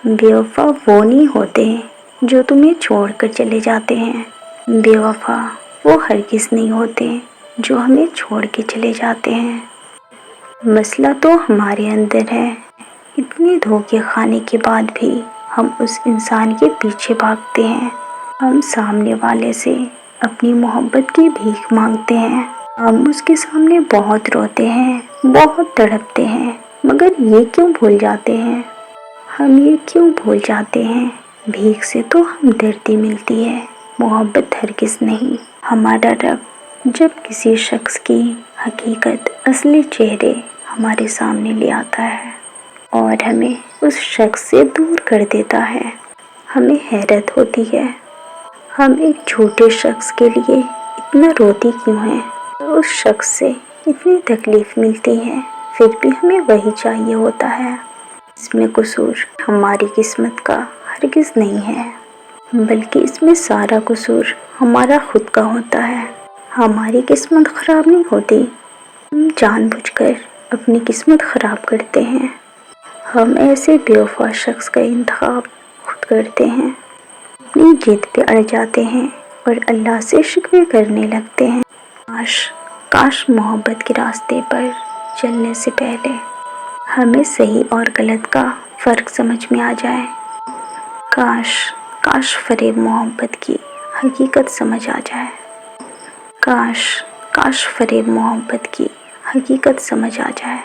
بے وفا وہ نہیں ہوتے جو تمہیں چھوڑ کر چلے جاتے ہیں، بے وفا وہ ہرگز نہیں ہوتے جو ہمیں چھوڑ کے چلے جاتے ہیں۔ مسئلہ تو ہمارے اندر ہے، اتنے دھوکے کھانے کے بعد بھی ہم اس انسان کے پیچھے بھاگتے ہیں، ہم سامنے والے سے اپنی محبت کی بھیک مانگتے ہیں، ہم اس کے سامنے بہت روتے ہیں، بہت تڑپتے ہیں، مگر یہ کیوں بھول جاتے ہیں؟ ہم یہ کیوں بھول جاتے ہیں؟ بھیک سے تو ہمدردی ملتی ہے، محبت ہرگز نہیں۔ ہمارا رب جب کسی شخص کی حقیقت، اصلی چہرے ہمارے سامنے لے آتا ہے اور ہمیں اس شخص سے دور کر دیتا ہے، ہمیں حیرت ہوتی ہے، ہم ایک جھوٹے شخص کے لیے اتنا روتی کیوں ہیں؟ اس شخص سے اتنی تکلیف ملتی ہے، پھر بھی ہمیں وہی چاہیے ہوتا ہے۔ اس میں قصور ہماری قسمت کا ہرگز نہیں ہے، بلکہ اس میں سارا قصور ہمارا خود کا ہوتا ہے۔ ہماری قسمت خراب نہیں ہوتی، ہم جان بوجھ کر اپنی قسمت خراب کرتے ہیں، ہم ایسے بے وفا شخص کا انتخاب خود کرتے ہیں، اپنی ضد پہ اڑ جاتے ہیں اور اللہ سے شکوے کرنے لگتے ہیں۔ کاش محبت کے راستے پر چلنے سے پہلے ہمیں صحیح اور غلط کا فرق سمجھ میں آ جائے، کاش فریب محبت کی حقیقت سمجھ آ جائے، کاش فریب محبت کی حقیقت سمجھ آ جائے۔